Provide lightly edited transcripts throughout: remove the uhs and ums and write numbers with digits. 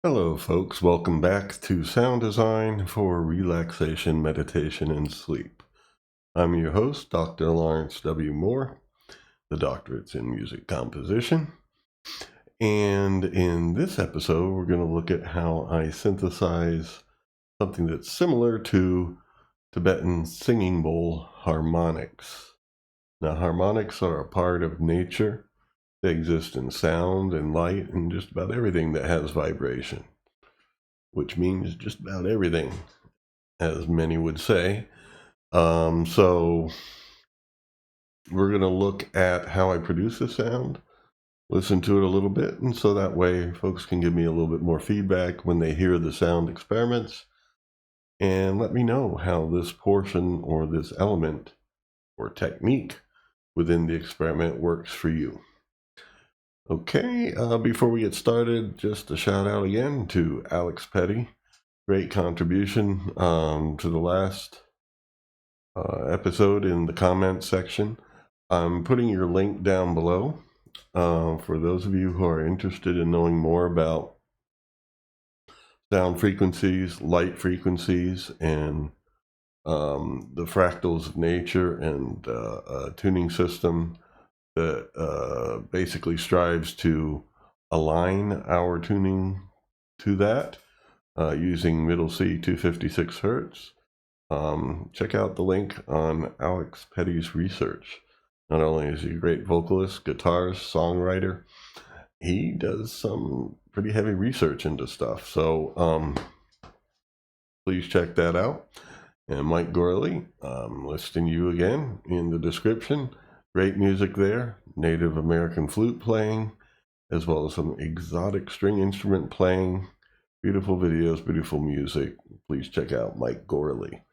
Hello, folks. Welcome back to Sound Design for Relaxation, Meditation, and Sleep. I'm your host, Dr. Lawrence W. Moore, the doctorates in music composition. And in this episode, we're going to look at how I synthesize something that's similar to Tibetan singing bowl harmonics. Now, harmonics are a part of nature. They exist in sound and light and just about everything that has vibration, which means just about everything, as many would say. So we're going to look at how I produce the sound, listen to it a little bit, and so that way folks can give me a little bit more feedback when they hear the sound experiments and let me know how this portion or this element or technique within the experiment works for you. Okay, before we get started, just a shout out again to Alex Petty. Great contribution to the last episode in the comments section. I'm putting your link down below for those of you who are interested in knowing more about sound frequencies, light frequencies, and the fractals of nature, and a tuning system that basically strives to align our tuning to that using middle C 256 Hertz. Check out the link on Alex Petty's research. Not only is he a great vocalist, guitarist, songwriter, he does some pretty heavy research into stuff. So please check that out. And Mike Gorley, listing you again in the description. Great music there, Native American flute playing, as well as some exotic string instrument playing. Beautiful videos, beautiful music. Please check out Mike Gorley.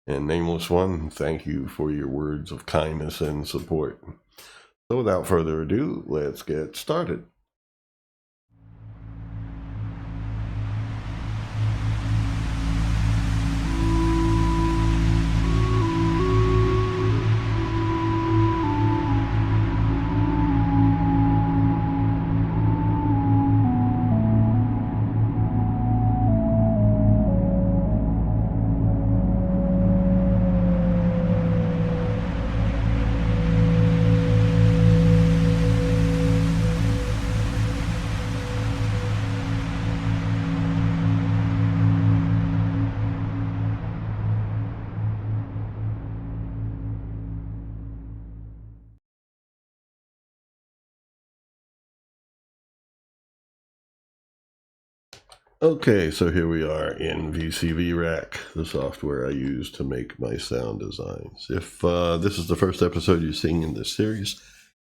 And Nameless One, thank you for your words of kindness and support. So without further ado, let's get started. Okay, so here we are in VCV Rack, the software I use to make my sound designs. If this is the first episode you're seeing in this series,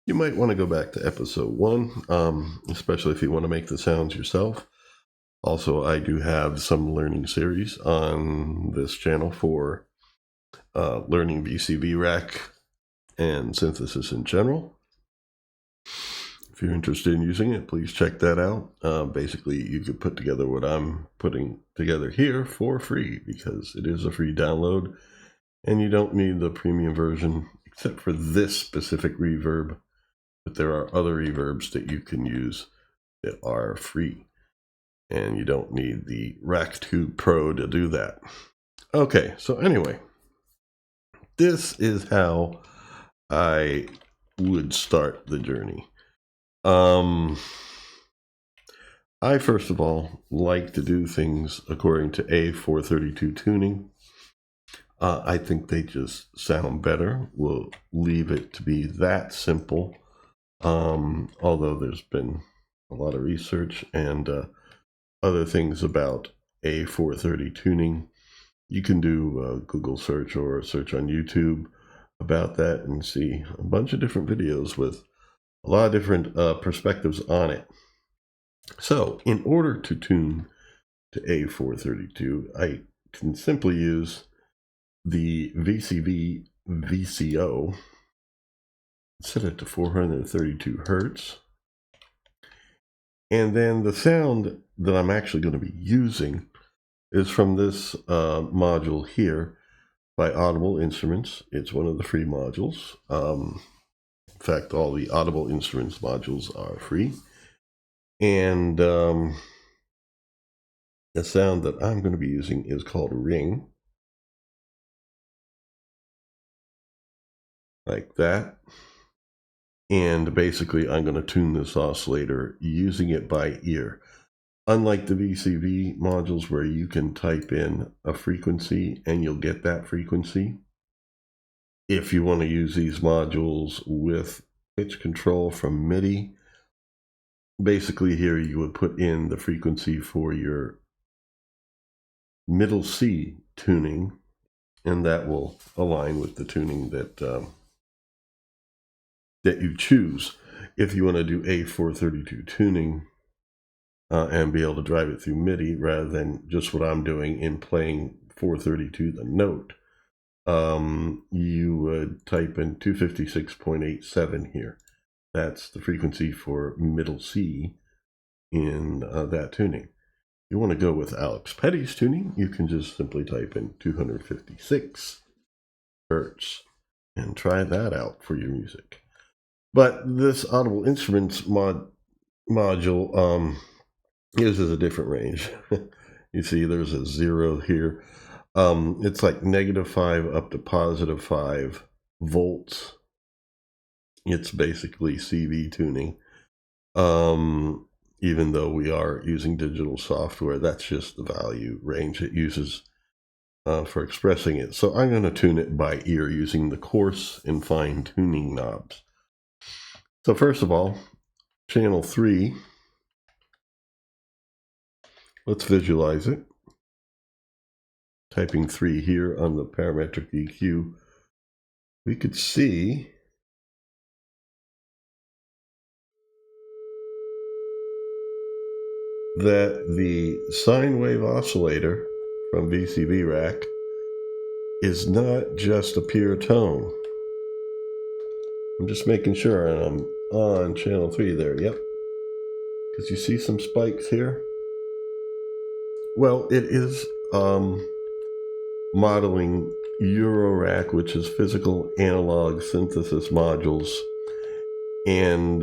you might want to go back to episode 1, especially if you want to make the sounds yourself. Also, I do have some learning series on this channel for learning VCV Rack and synthesis in general. If you're interested in using it, please check that out. Basically, you could put together what I'm putting together here for free because it is a free download and you don't need the premium version except for this specific reverb. But there are other reverbs that you can use that are free and you don't need the Rack2 Pro to do that. Okay, so anyway, this is how I would start the journey. I first of all like to do things according to A432 tuning. I think they just sound better. We'll leave it to be that simple. Although there's been a lot of research and other things about A430 tuning. You can do a Google search or a search on YouTube about that and see a bunch of different videos with a lot of different perspectives on it. So in order to tune to A432, I can simply use the VCV VCO, set it to 432 Hertz. And then the sound that I'm actually going to be using is from this module here by Audible Instruments. It's one of the free modules. In fact, all the Audible Instruments modules are free. And The sound that I'm going to be using is called ring. Like that. And basically I'm going to tune this oscillator using it by ear. Unlike the VCV modules where you can type in a frequency and you'll get that frequency, if you want to use these modules with pitch control from MIDI, basically here you would put in the frequency for your middle C tuning, and that will align with the tuning that that you choose. If you want to do A432 tuning and be able to drive it through MIDI rather than just what I'm doing in playing 432 the note, you would type in 256.87 here. That's the frequency for middle C in that tuning. You want to go with Alex Petty's tuning, you can just simply type in 256 hertz and try that out for your music. But this Audible Instruments module uses a different range. You see there's a 0 here. It's like -5 up to +5 volts. It's basically CV tuning. Even though we are using digital software, that's just the value range it uses for expressing it. So I'm going to tune it by ear using the coarse and fine tuning knobs. So first of all, channel 3, let's visualize it. Typing 3 here on the parametric EQ, we could see that the sine wave oscillator from VCV Rack is not just a pure tone. I'm just making sure, and I'm on channel 3 there, yep. Because you see some spikes here? Well, it is modeling Eurorack, which is physical analog synthesis modules, and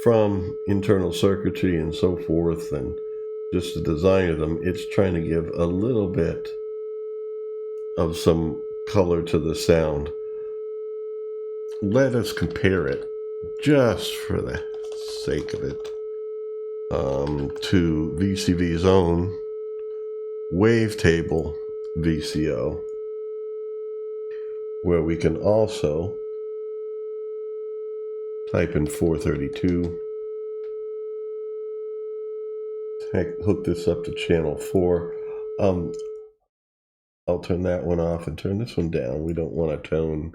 from internal circuitry and so forth, and just the design of them, it's trying to give a little bit of some color to the sound. Let us compare it, just for the sake of it, to VCV's own wavetable VCO, where we can also type in 432, hook this up to channel 4. I'll turn that one off and turn this one down. We don't want a tone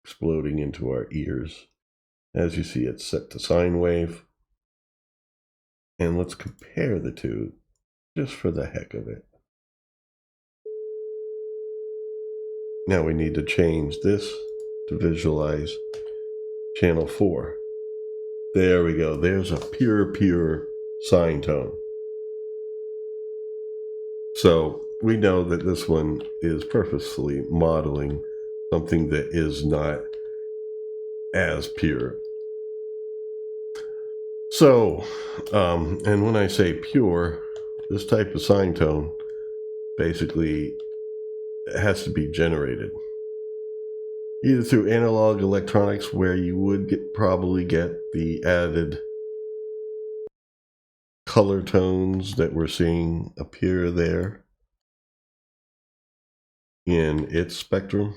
exploding into our ears. As you see, it's set to sine wave. And let's compare the two, just for the heck of it. Now we need to change this to visualize channel 4. There we go. There's a pure sine tone. So we know that this one is purposefully modeling something that is not as pure. So, and when I say pure, this type of sine tone basically has to be generated either through analog electronics, where you would probably get the added color tones that we're seeing appear there in its spectrum,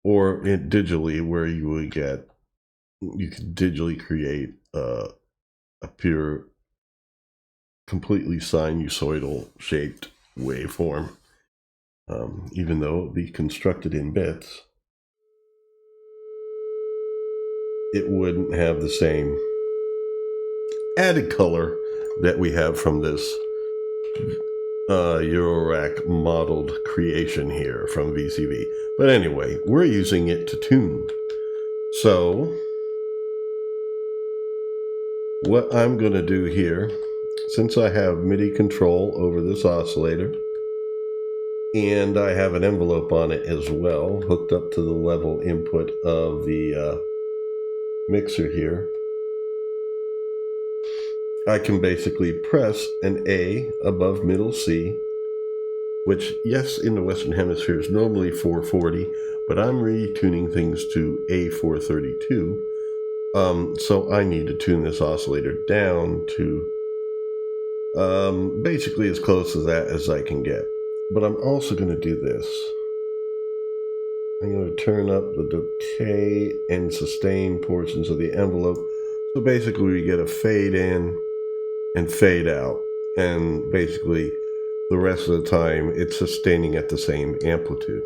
or digitally, where you would get, you could digitally create a pure, completely sinusoidal shaped waveform, even though it would be constructed in bits. It wouldn't have the same added color that we have from this Eurorack modeled creation here from VCV. But anyway, we're using it to tune. So what I'm going to do here, since I have MIDI control over this oscillator, and I have an envelope on it as well, hooked up to the level input of the mixer here, I can basically press an A above middle C, which, yes, in the Western Hemisphere is normally 440, but I'm retuning things to A432. So I need to tune this oscillator down to basically as close to that as I can get. But I'm also going to do this. I'm going to turn up the decay and sustain portions of the envelope. So basically we get a fade in and fade out. And basically the rest of the time it's sustaining at the same amplitude.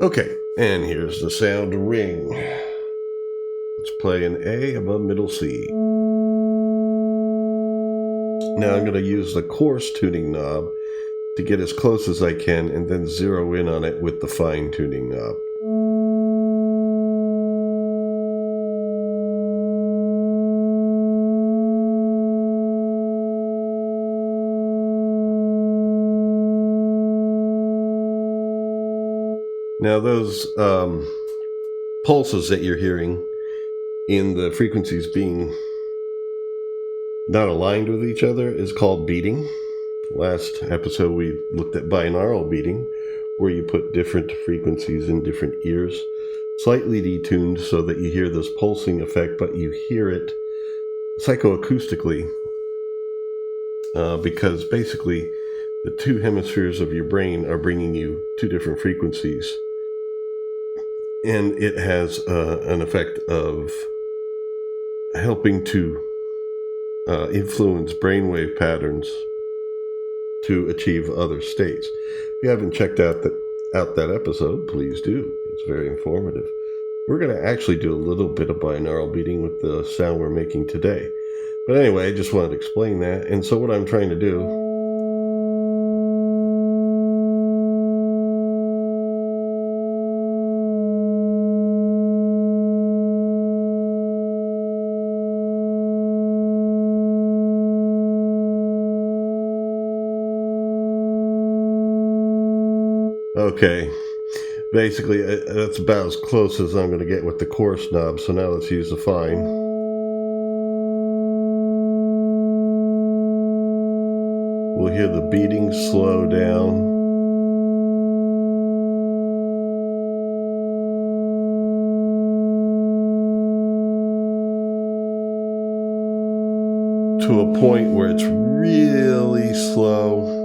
Okay, and here's the sound ring. Let's play an A above middle C. Now I'm going to use the coarse tuning knob to get as close as I can and then zero in on it with the fine tuning knob. Now those pulses that you're hearing in the frequencies being not aligned with each other is called beating. Last episode we looked at binaural beating, where you put different frequencies in different ears, slightly detuned so that you hear this pulsing effect, but you hear it psychoacoustically because basically the two hemispheres of your brain are bringing you two different frequencies, and it has an effect of helping to influence brainwave patterns to achieve other states. If you haven't checked out that episode, please do. It's very informative. We're going to actually do a little bit of binaural beating with the sound we're making today. But anyway, I just wanted to explain that. And so what I'm trying to do, okay, basically that's about as close as I'm going to get with the coarse knob. So now let's use the fine. We'll hear the beating slow down. To a point where it's really slow.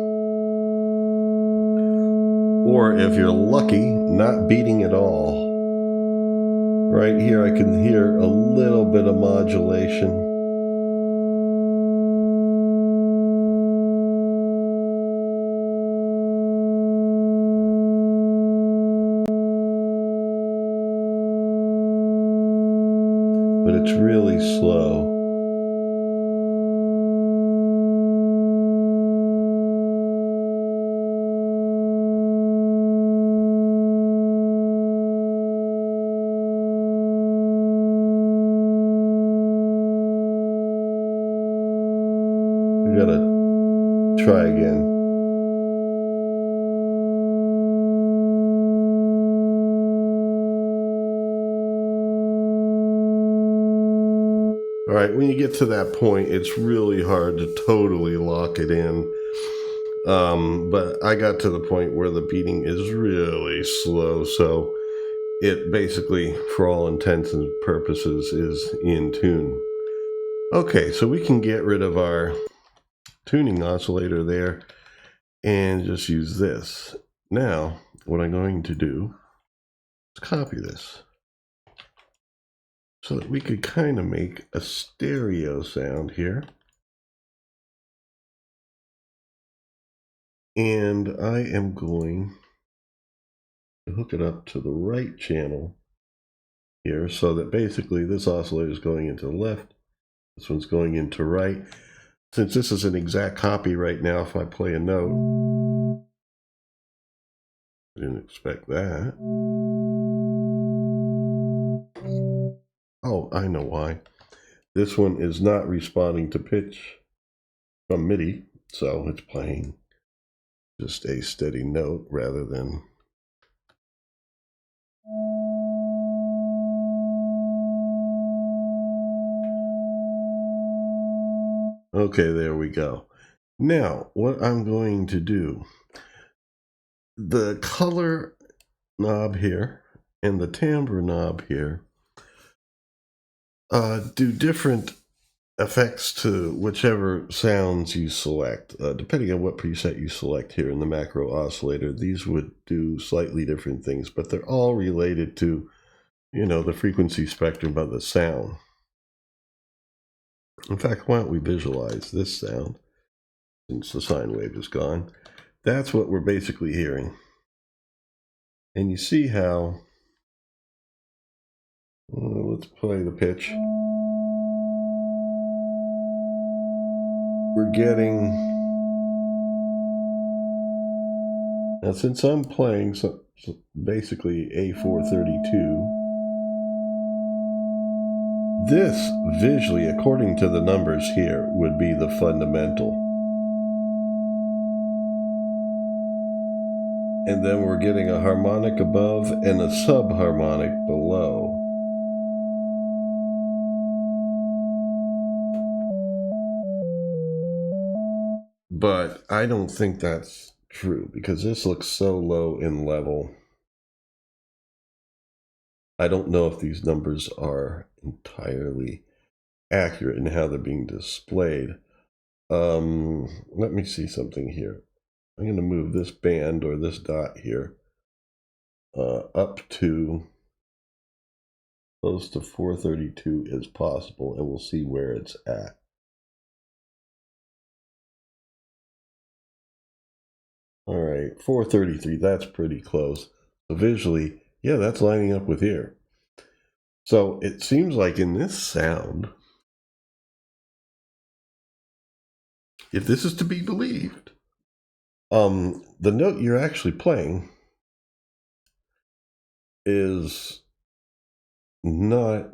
Or if you're lucky, not beating at all. Right here I can hear a little bit of modulation. But it's really slow. We gotta try again. All right, when you get to that point, it's really hard to totally lock it in. But I got to the point where the beating is really slow, so it basically, for all intents and purposes, is in tune. Okay, so we can get rid of our tuning oscillator there and just use this. Now, what I'm going to do is copy this so that we could kind of make a stereo sound here. And I am going to hook it up to the right channel here so that basically this oscillator is going into the left, this one's going into right. Since this is an exact copy right now, if I play a note, I didn't expect that. Oh, I know why. This one is not responding to pitch from MIDI, so it's playing just a steady note rather than Okay, there we go. Now, what I'm going to do, the color knob here and the timbre knob here do different effects to whichever sounds you select. Depending on what preset you select here in the macro oscillator, these would do slightly different things, but they're all related to, you know, the frequency spectrum of the sound. In fact, why don't we visualize this sound since the sine wave is gone? That's what we're basically hearing. And you see how, let's play the pitch. We're getting, now since I'm playing so basically A432, this visually, according to the numbers here, would be the fundamental. And then we're getting a harmonic above and a subharmonic below. But I don't think that's true because this looks so low in level. I don't know if these numbers are entirely accurate in how they're being displayed. Let me see something here. I'm going to move this band or this dot here up to close to 432 as possible, and we'll see where it's at. All right, 433, that's pretty close. So visually, yeah, that's lining up with here. So it seems like in this sound, if this is to be believed, the note you're actually playing is not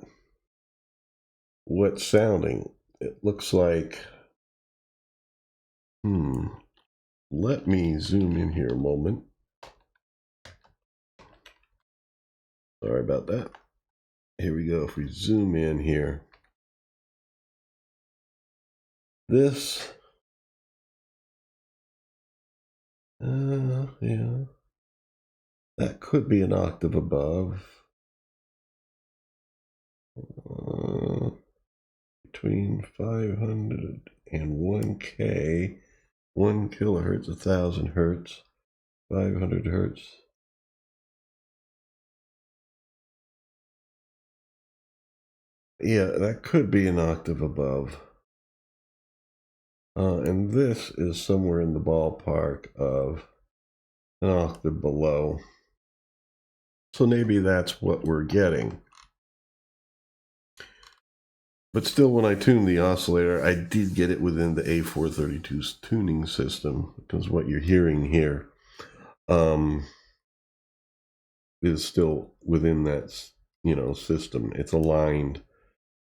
what's sounding. It looks like, let me zoom in here a moment. Sorry about that. Here we go. If we zoom in here, this, yeah, that could be an octave above. Between 500 and 1K, 1 kilohertz, 1,000 hertz, 500 hertz. Yeah, that could be an octave above. And this is somewhere in the ballpark of an octave below. So maybe that's what we're getting. But still, when I tuned the oscillator, I did get it within the A432's tuning system, because what you're hearing here is still within that, you know, system. It's aligned,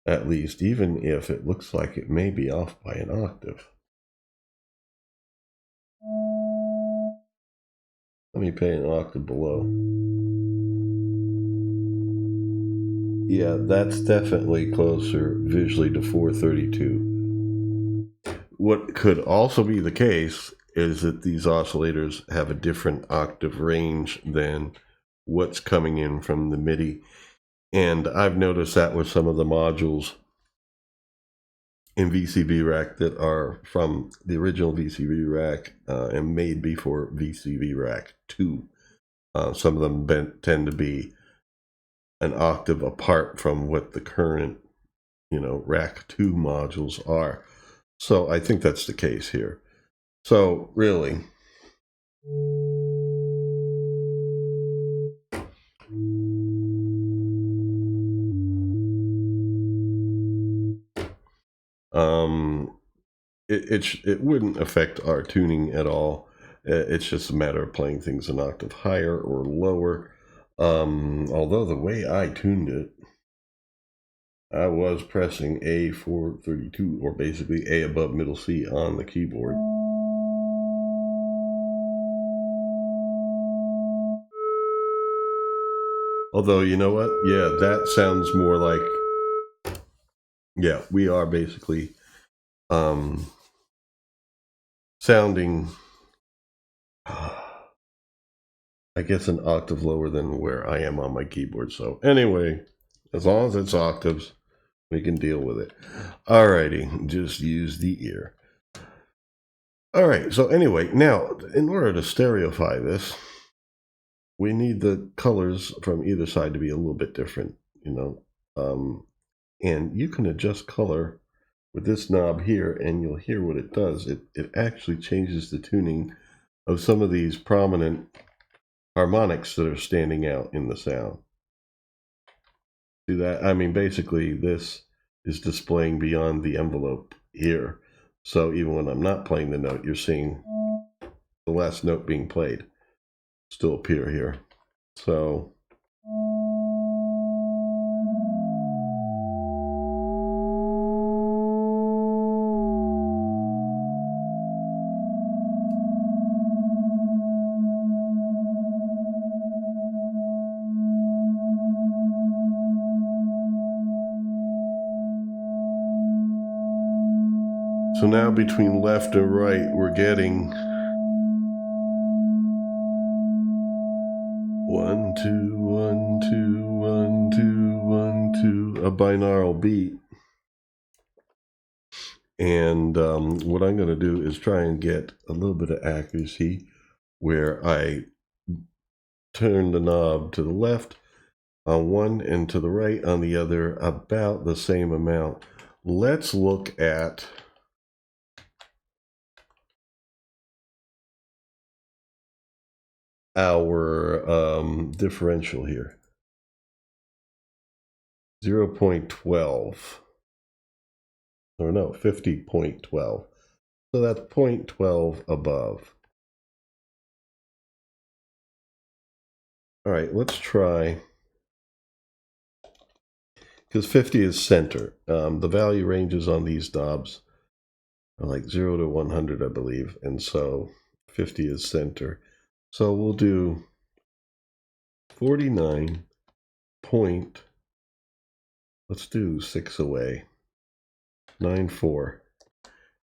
at least, even if it looks like it may be off by an octave. Let me play an octave below. Yeah, that's definitely closer visually to 432. What could also be the case is that these oscillators have a different octave range than what's coming in from the MIDI. And I've noticed that with some of the modules in VCV Rack that are from the original VCV Rack and made before VCV Rack 2. Some of them tend to be an octave apart from what the current, you know, Rack 2 modules are. So I think that's the case here. So really, it wouldn't affect our tuning at all. It's just a matter of playing things an octave higher or lower. Although the way I tuned it, I was pressing A432, or basically A above middle C on the keyboard. Although, you know what? Yeah, that sounds more like, yeah, we are basically sounding, I guess, an octave lower than where I am on my keyboard. So anyway, as long as it's octaves, we can deal with it. Alrighty, just use the ear. Alright, so anyway, now, in order to stereoify this, we need the colors from either side to be a little bit different, you know. And you can adjust color with this knob here, and you'll hear what it does. It actually changes the tuning of some of these prominent harmonics that are standing out in the sound. See that? I mean, basically, this is displaying beyond the envelope here. So even when I'm not playing the note, you're seeing the last note being played still appear here. So now between left and right, we're getting 1, 2, 1, 2, 1, 2, 1, 2, a binaural beat. And what I'm going to do is try and get a little bit of accuracy where I turn the knob to the left on one and to the right on the other about the same amount. Let's look at our differential here. 0.12. Or no, 50.12. So that's 0.12 above. All right, let's try, because 50 is center. The value ranges on these knobs are like 0 to 100, I believe, and so 50 is center. So we'll do 49 point, let's do 6 away, 94.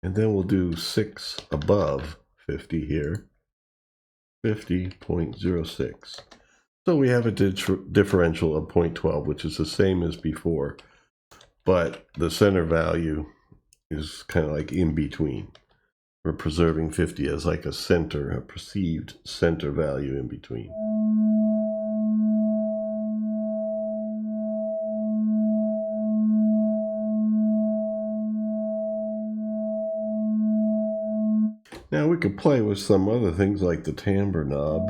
And then we'll do 6 above 50 here, 50.06. So we have a differential of 0.12, which is the same as before, but the center value is kind of like in between. We're preserving 50 as like a center, a perceived center value in between. Now we could play with some other things like the timbre knob.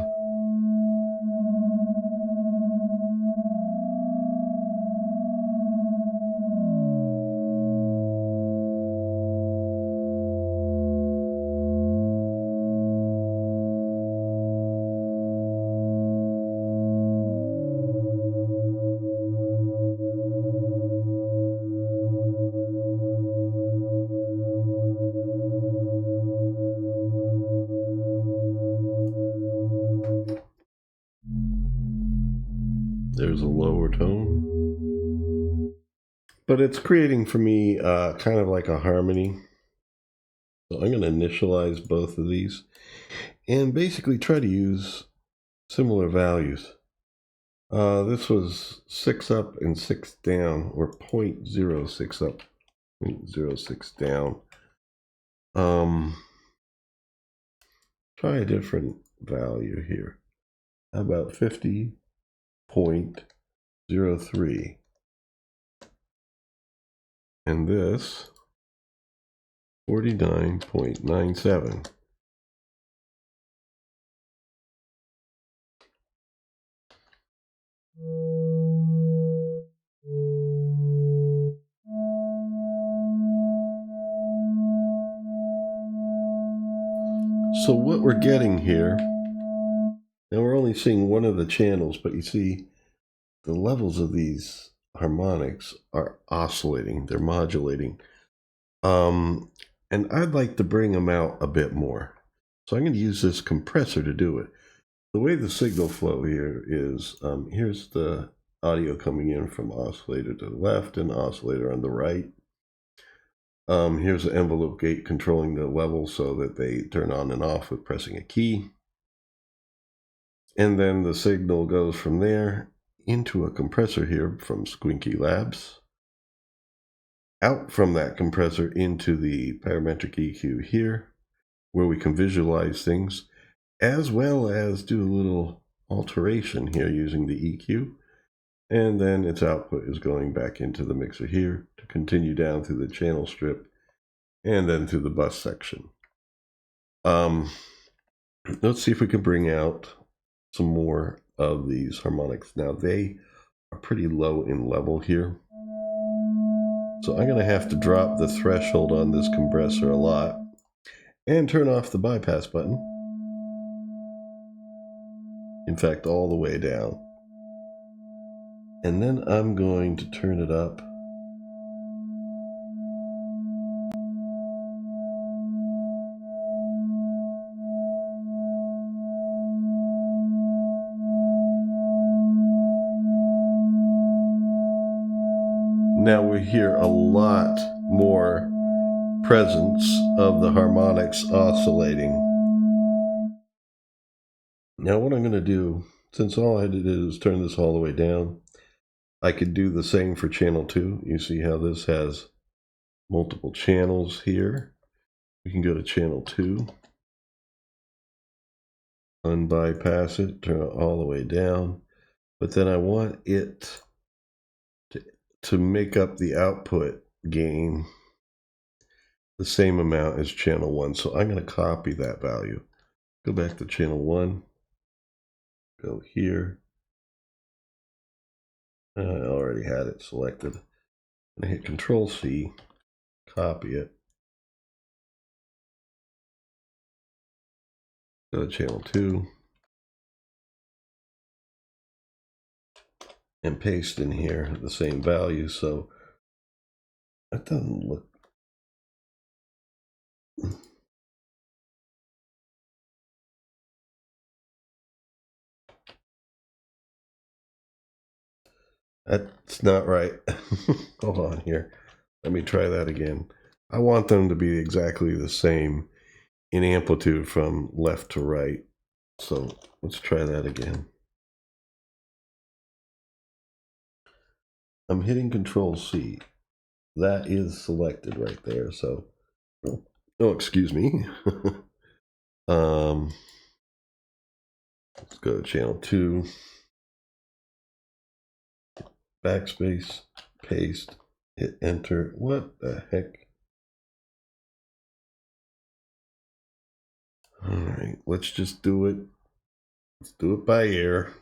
There's a lower tone, but it's creating for me kind of like a harmony. So I'm going to initialize both of these and basically try to use similar values. This was 6 up and 6 down, or 0.06 up, 0.06 down. Try a different value here. How about 50.03? And this 49.97. So what we're getting here, now we're only seeing one of the channels, but you see the levels of these harmonics are oscillating, they're modulating. And I'd like to bring them out a bit more. So I'm going to use this compressor to do it. The way the signal flow here is, here's the audio coming in from oscillator to the left and oscillator on the right. Here's the envelope gate controlling the level so that they turn on and off with pressing a key. And then the signal goes from there into a compressor here from Squinky Labs, out from that compressor into the parametric EQ here, where we can visualize things, as well as do a little alteration here using the EQ. And then its output is going back into the mixer here to continue down through the channel strip and then through the bus section. Let's see if we can bring out some more of these harmonics. Now they are pretty low in level here, so I'm going to have to drop the threshold on this compressor a lot and turn off the bypass button. In fact, all the way down. And then I'm going to turn it up. Now we hear a lot more presence of the harmonics oscillating. Now what I'm going to do, since all I did is turn this all the way down, I could do the same for channel 2. You see how this has multiple channels here. We can go to channel 2, unbypass it, turn it all the way down, but then I want it to make up the output gain the same amount as channel 1. So I'm going to copy that value. Go back to channel 1. Go here. I already had it selected. I'm going to hit Control C, copy it. Go to channel 2. And paste in here the same value. So that doesn't look. That's not right. Hold on here. Let me try that again. I want them to be exactly the same in amplitude from left to right. So let's try that again. I'm hitting Control C. That is selected right there. So, oh, excuse me. Let's go to channel 2. Backspace, paste, hit enter. What the heck? All right, let's just do it. Let's do it by ear.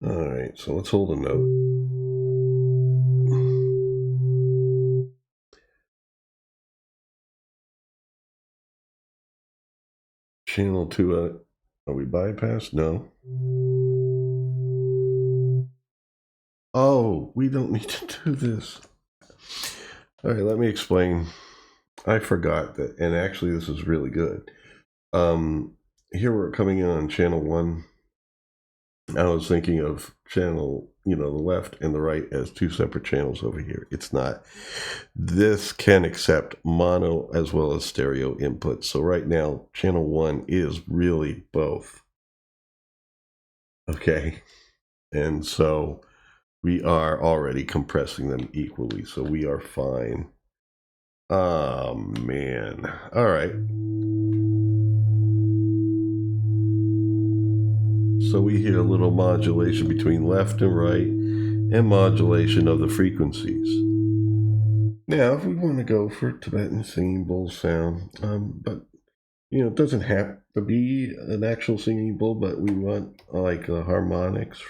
All right, so let's hold a note. Channel 2, are we bypassed? No. Oh, we don't need to do this. All right, let me explain. I forgot that, and actually this is really good. Here we're coming in on channel 1. I was thinking of channel, the left and the right as two separate channels over here. It's not. This can accept mono as well as stereo inputs. So right now, channel 1 is really both. Okay. And so we are already compressing them equally. So we are fine. Oh, man. All right. So we hear a little modulation between left and right and modulation of the frequencies. Now, if we want to go for Tibetan singing bowl sound, but, it doesn't have to be an actual singing bowl, but we want like harmonics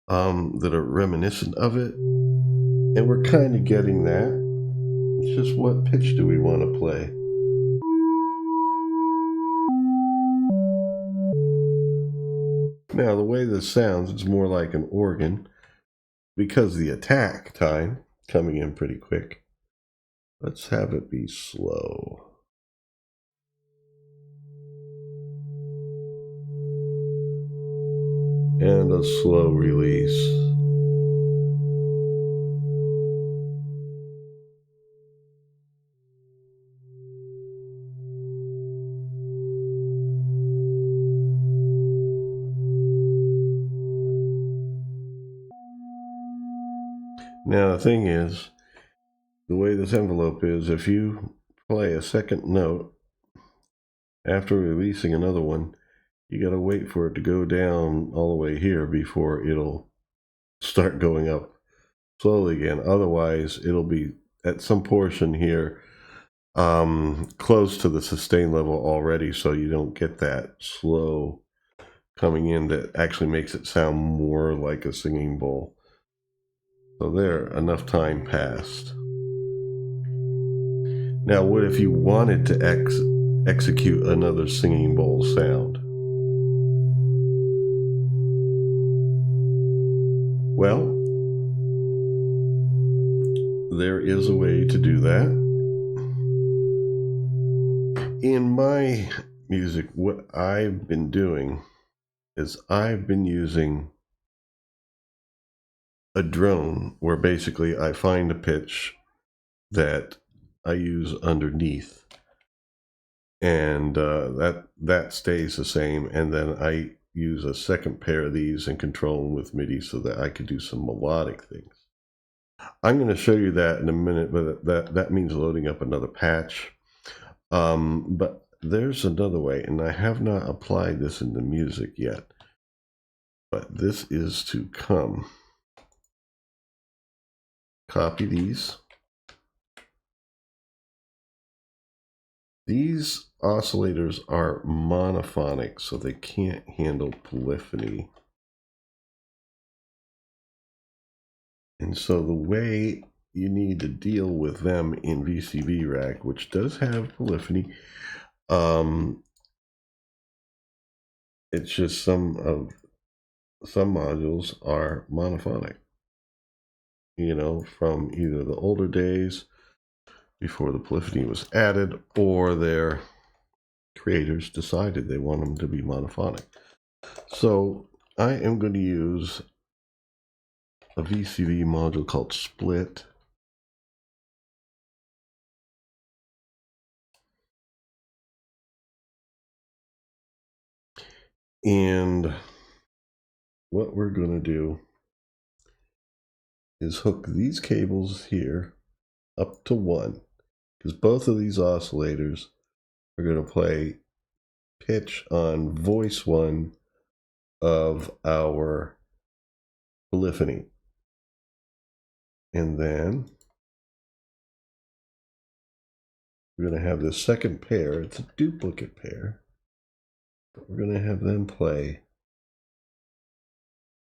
that are reminiscent of it. And we're kind of getting that. It's just what pitch do we want to play? Now, the way this sounds, it's more like an organ because the attack time coming in pretty quick. Let's have it be slow. And a slow release. Now the thing is, the way this envelope is, if you play a second note after releasing another one, you got to wait for it to go down all the way here before it'll start going up slowly again. Otherwise, it'll be at some portion here close to the sustain level already, so you don't get that slow coming in that actually makes it sound more like a singing bowl. So there, enough time passed. Now, what if you wanted to execute another singing bowl sound? Well, there is a way to do that. In my music, what I've been doing is I've been using a drone where basically I find a pitch that I use underneath, and that stays the same, and then I use a second pair of these and control them with MIDI so that I could do some melodic things. I'm going to show you that in a minute, but that means loading up another patch. But there's another way, and I have not applied this in the music yet, but this is to come. Copy these. These oscillators are monophonic, so they can't handle polyphony. And so the way you need to deal with them in VCV Rack, which does have polyphony, it's just some modules are monophonic, you know, from either the older days before the polyphony was added, or their creators decided they want them to be monophonic. So I am going to use a VCV module called Split. And what we're going to do is hook these cables here up to 1, because both of these oscillators are going to play pitch on voice 1 of our polyphony. And then we're going to have this second pair. It's a duplicate pair, but we're going to have them play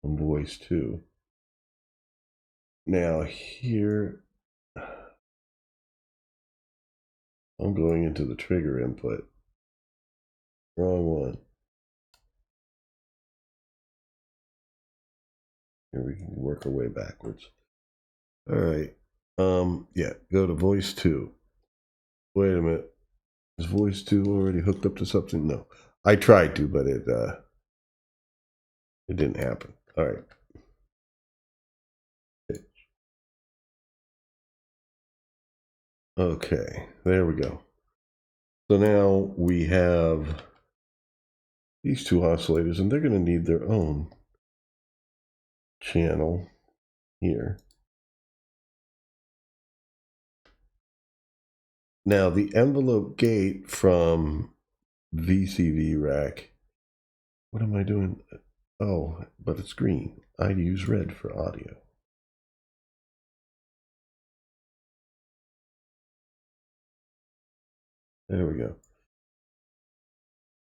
on voice 2. Now here, I'm going into the trigger input. Wrong one. Here we can work our way backwards. All right. Yeah, go to voice 2. Wait a minute. Is voice 2 already hooked up to something? No. I tried to, but it didn't happen. All right. Okay, there we go. So now we have these two oscillators, and they're going to need their own channel here. Now the envelope gate from VCV Rack, what am I doing? Oh, but it's green. I use red for audio. There we go.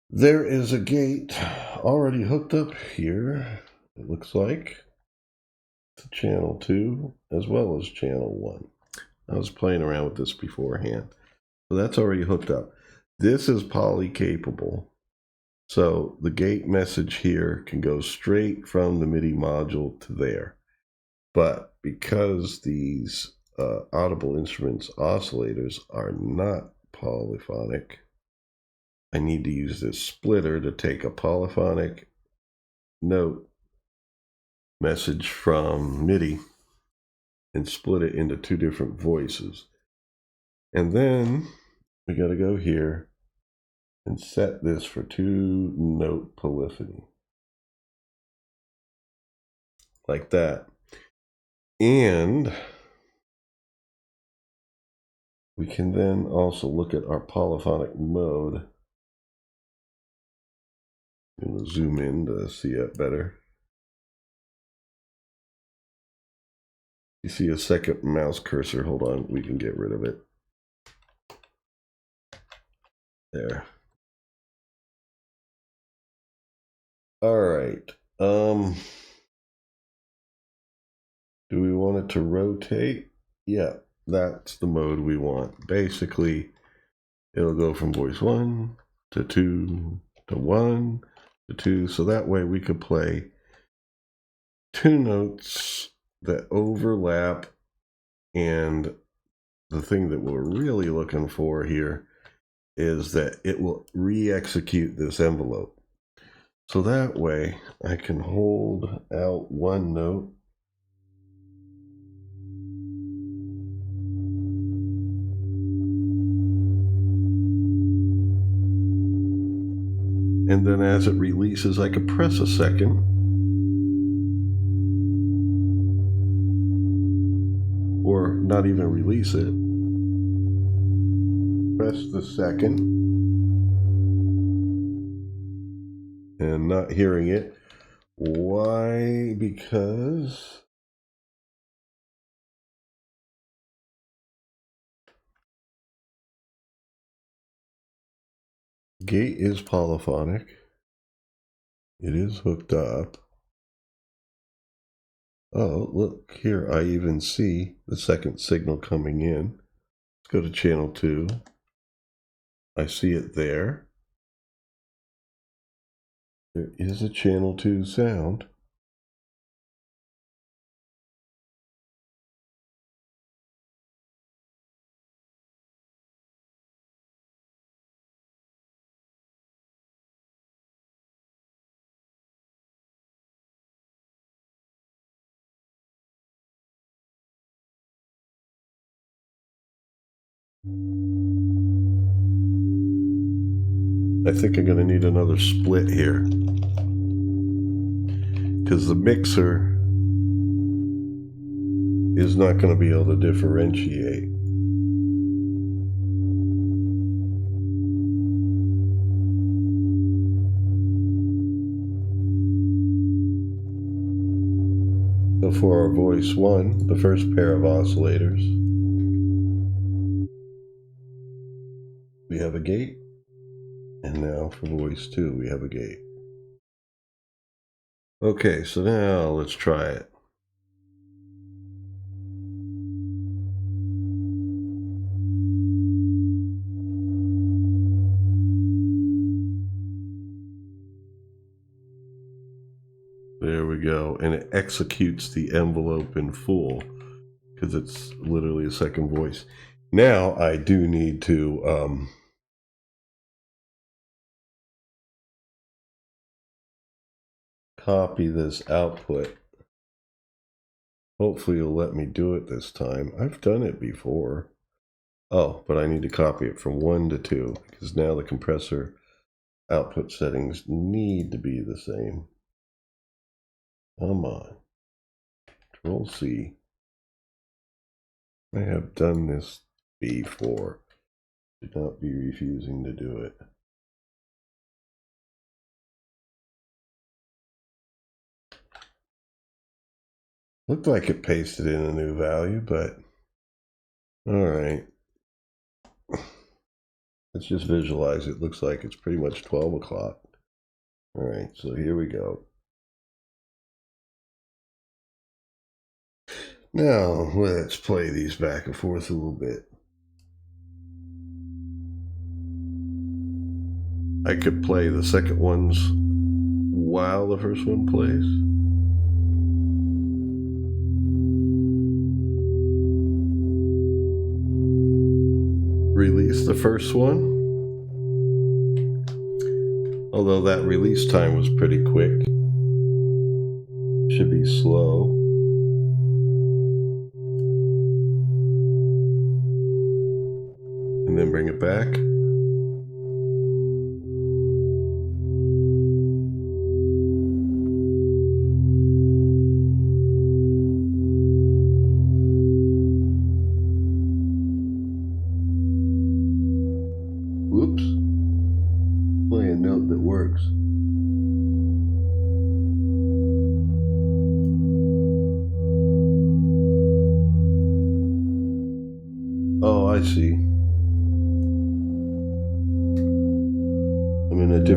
There is a gate already hooked up here, it looks like, to channel 2 as well as channel 1. I was playing around with this beforehand. So that's already hooked up. This is poly capable. So the gate message here can go straight from the MIDI module to there. But because these audible instruments oscillators are not polyphonic, I need to use this splitter to take a polyphonic note message from MIDI and split it into 2 different voices. And then we got to go here and set this for 2-note polyphony. Like that. And we can then also look at our polyphonic mode. I'm going to zoom in to see it better. You see a second mouse cursor. Hold on, we can get rid of it. There. All right. Do we want it to rotate? Yeah, that's the mode we want. Basically, it'll go from voice 1 to 2 to 1 to 2. So that way we could play two notes that overlap. And the thing that we're really looking for here is that it will re-execute this envelope. So that way I can hold out one note and then as it releases I could press a second or not even release it. Press the second and not hearing it. Why? Because gate is polyphonic. It is hooked up. Oh, look here. I even see the second signal coming in. Let's go to channel 2. I see it there. There is a channel 2 sound. I think I'm going to need another split here because the mixer is not going to be able to differentiate. So for our voice 1, the first pair of oscillators, we have a gate. And now for voice 2, we have a gate. Okay, so now let's try it. There we go. And it executes the envelope in full because it's literally a second voice. Now I do need to copy this output. Hopefully you'll let me do it this time. I've done it before. Oh, but I need to copy it from 1 to 2 because now the compressor output settings need to be the same. Come on. Control C. I have done this before. Do not be refusing to do it. Looked like it pasted in a new value, but all right. Let's just visualize it. Looks like it's pretty much 12 o'clock. All right, so here we go. Now, let's play these back and forth a little bit. I could play the second ones while the first one plays. Release the first one. Although that release time was pretty quick. Should be slow. And then bring it back.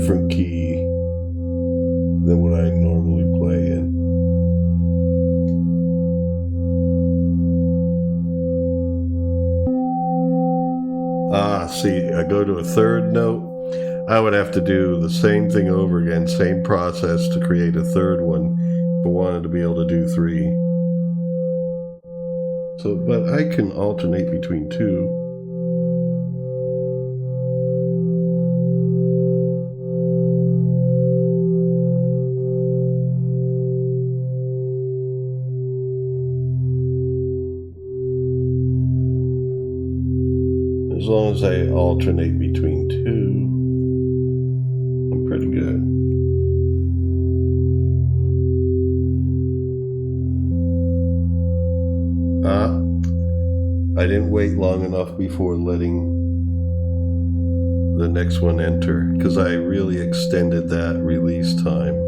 different key than what I normally play in. See, I go to a third note. I would have to do the same thing over again, same process to create a third one if I wanted to be able to do 3. So, but I can alternate between 2. As long as I alternate between 2, I'm pretty good. I didn't wait long enough before letting the next one enter because I really extended that release time.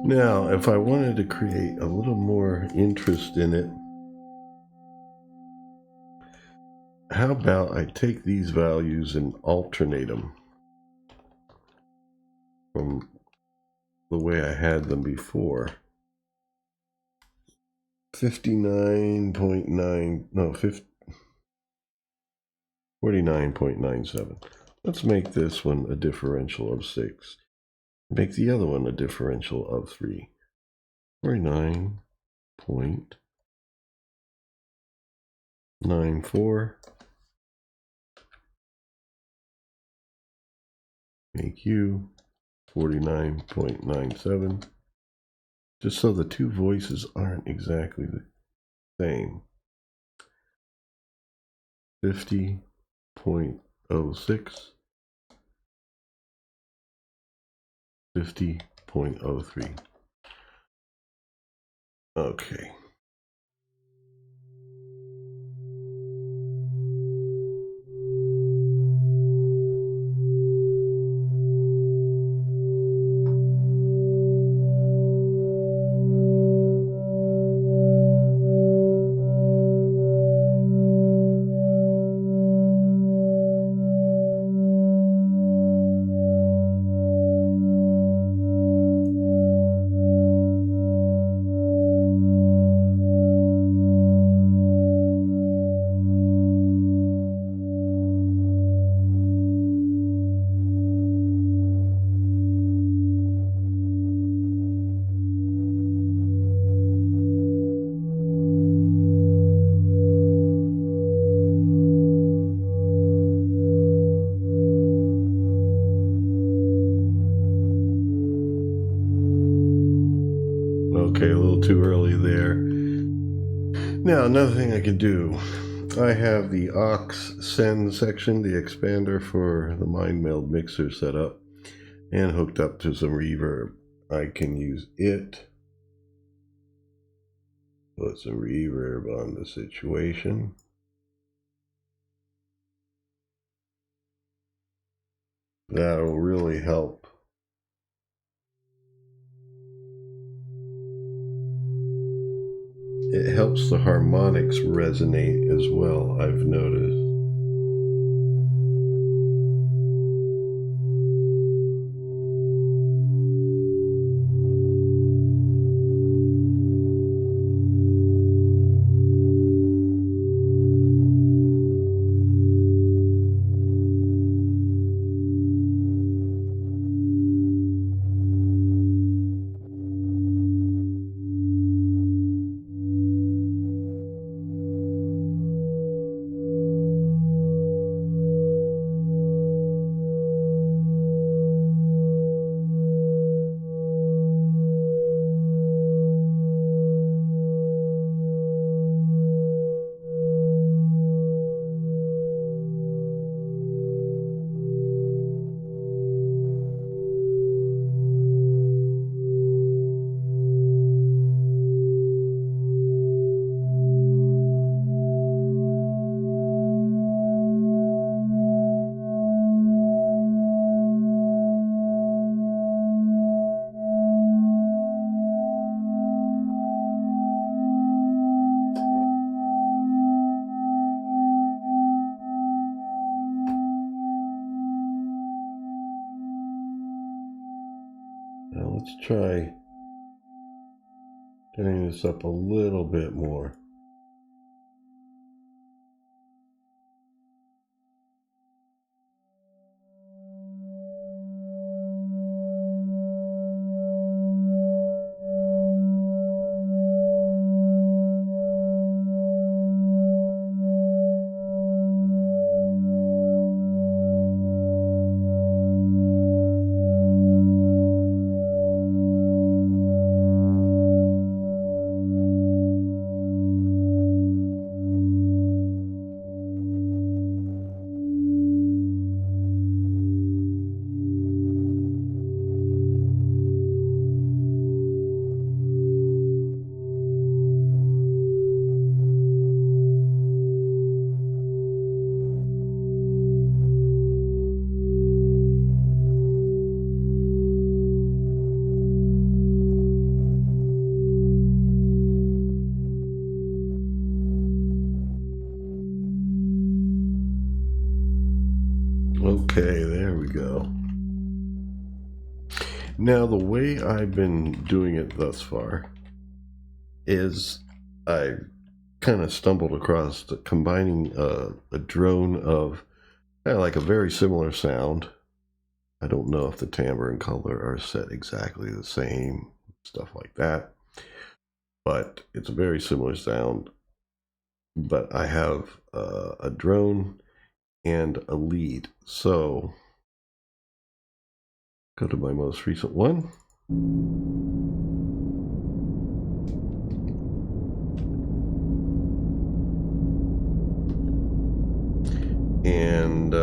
Now, if I wanted to create a little more interest in it, how about I take these values and alternate them from the way I had them before. 59.9, no, 49.97. Let's make this one a differential of 6. Make the other one a differential of 3. 49.94. Make you 49.97. Just so the two voices aren't exactly the same. 50.06. 50.03. Okay. Okay, a little too early there. Now, another thing I can do, I have the aux send section, the expander for the Mind Meld mixer set up and hooked up to some reverb. I can use it, put some reverb on the situation. That'll really help. It helps the harmonics resonate as well, I've noticed. Let's try turning this up a little bit more. Okay, there we go. Now, the way I've been doing it thus far is I kind of stumbled across combining a drone of kind of like a very similar sound. I don't know if the timbre and color are set exactly the same, stuff like that, but it's a very similar sound. But I have a drone and a lead. So go to my most recent one. And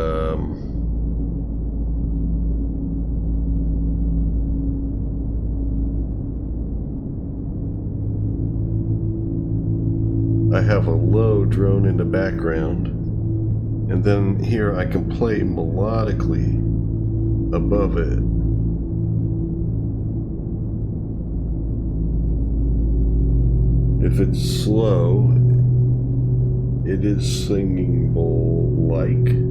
I have a low drone in the background, and then here I can play melodically above it. If it's slow, it is singing like.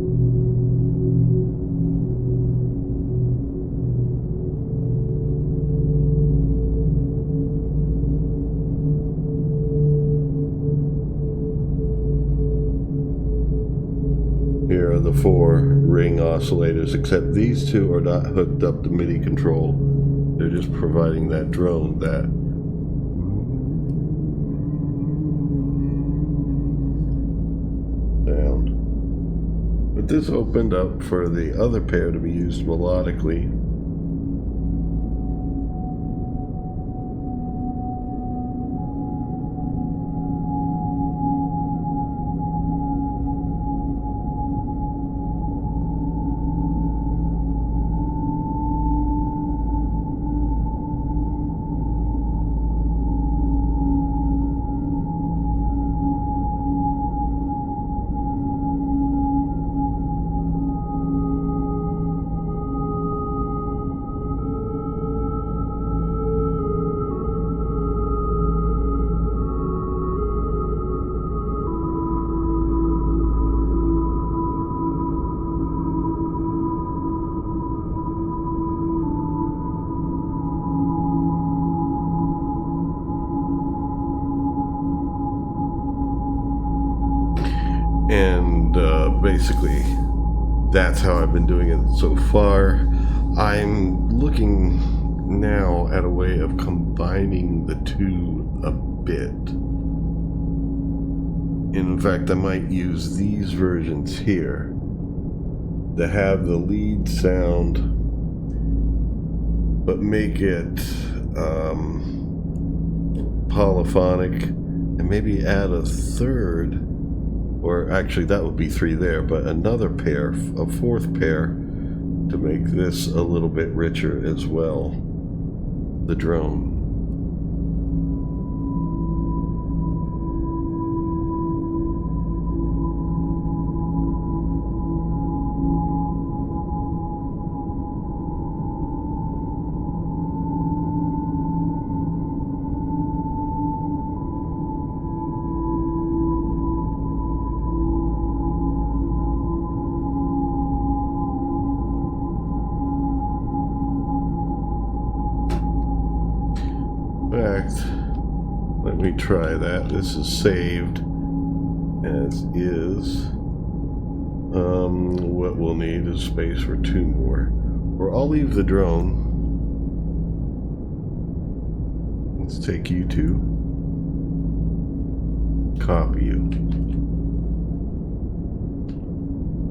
Here are the 4 ring oscillators, except these 2 are not hooked up to MIDI control. They're just providing that drone, that sound. But this opened up for the other pair to be used melodically. And basically, that's how I've been doing it so far. I'm looking now at a way of combining the 2 a bit. In fact, I might use these versions here to have the lead sound, but make it polyphonic, and maybe add a 3rd. Or actually, that would be 3 there, but another pair, a 4th pair, to make this a little bit richer as well, the drone. me try that. This is saved as is. What we'll need is space for 2 more. Or I'll leave the drone. Let's take you two. Copy you.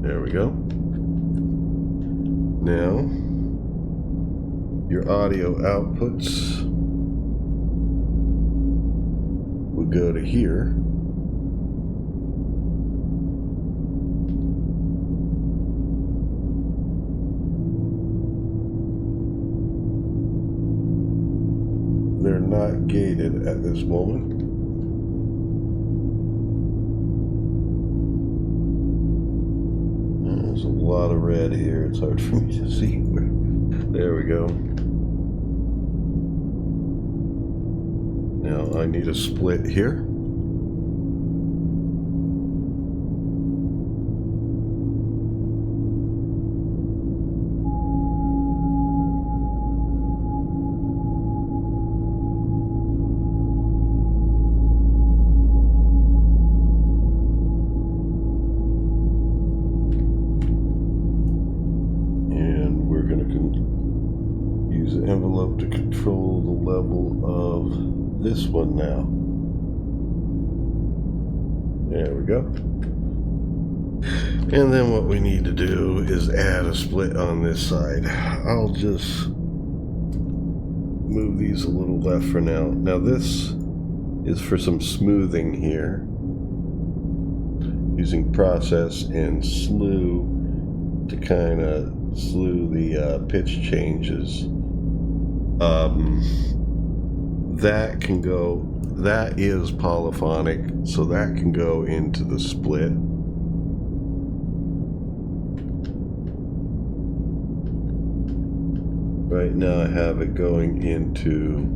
There we go. Now, your audio outputs will go to here. They're not gated at this moment. There's a lot of red here. It's hard for me to see. There we go. Now I need a split here. Use the envelope to control the level of this one now. There we go. And then what we need to do is add a split on this side. I'll just move these a little left for now. Now this is for some smoothing here. Using process and slew to kind of slew the pitch changes. That can go, that is polyphonic, so that can go into the split. Right now I have it going into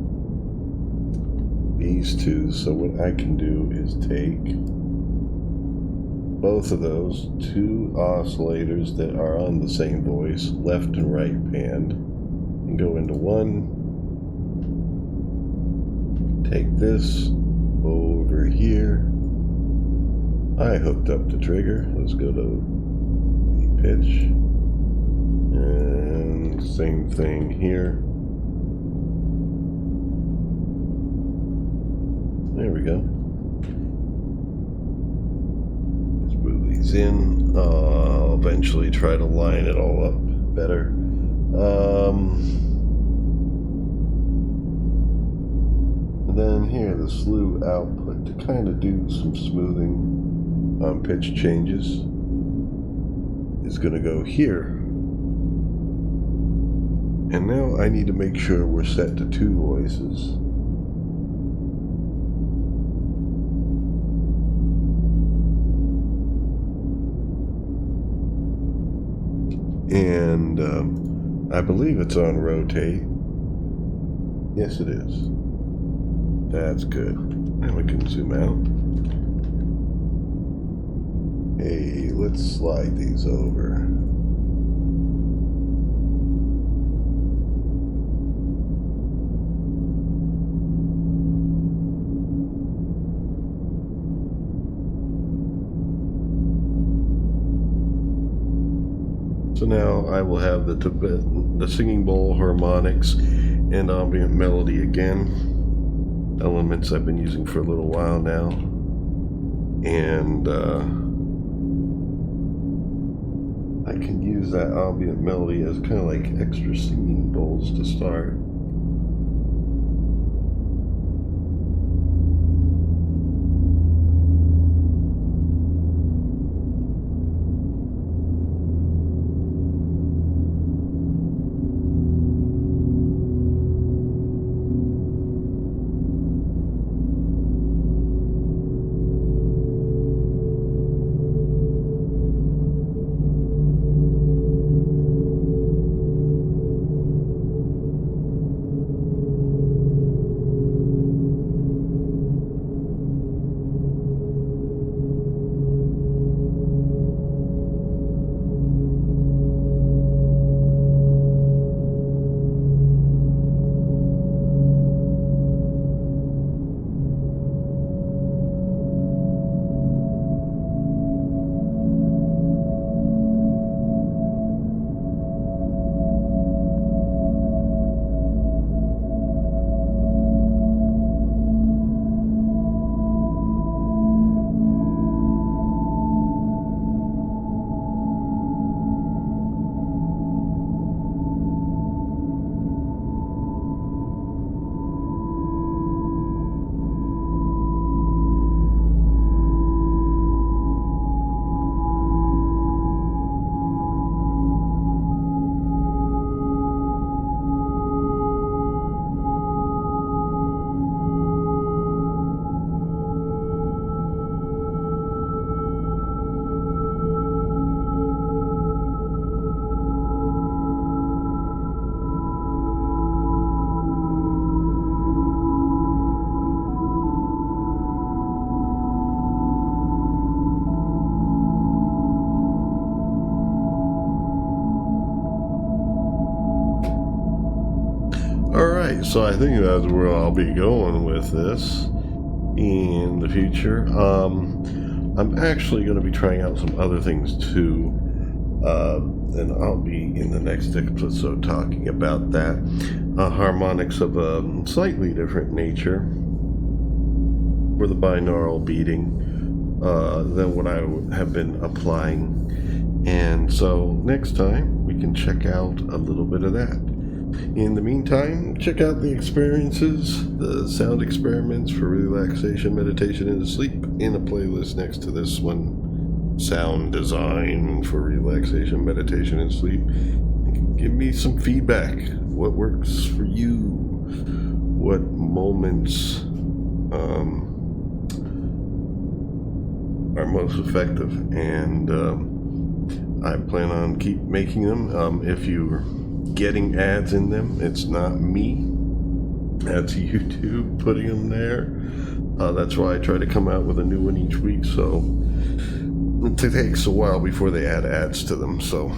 these two, so what I can do is take both of those two oscillators that are on the same voice, left and right band, and go into one. Take this over here. I hooked up the trigger. Let's go to the pitch. And same thing here. There we go. In. I'll eventually try to line it all up better. And then here, the slew output to kind of do some smoothing on pitch changes is going to go here. And now I need to make sure we're set to 2 voices. And I believe it's on rotate. Yes, it is. That's good. Now we can zoom out. Hey, let's slide these over. So now I will have the Tibetan, the singing bowl, harmonics, and ambient melody again. Elements I've been using for a little while now. And I can use that ambient melody as kind of like extra singing bowls to start. right, so I think that's where I'll be going with this in the future. I'm actually going to be trying out some other things too, and I'll be in the next episode talking about that. Harmonics of a slightly different nature for the binaural beating than what I have been applying. And so next time we can check out a little bit of that. In the meantime, check out the experiences, the sound experiments for relaxation, meditation, and sleep in a playlist next to this one. Sound design for relaxation, meditation, and sleep. Give me some feedback. What works for you? What moments are most effective? And I plan on keep making them. If you're getting ads in them, it's not me, that's YouTube putting them there. That's why I try to come out with a new one each week, so it takes a while before they add ads to them, so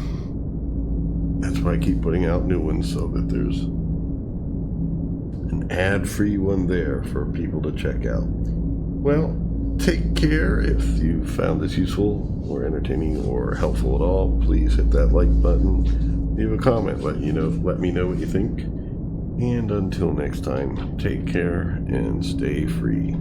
that's why I keep putting out new ones, so that there's an ad-free one there for people to check out. Well, take care. If you found this useful or entertaining or helpful at all, please hit that like button. Leave a comment, let me know what you think. And until next time, take care and stay free.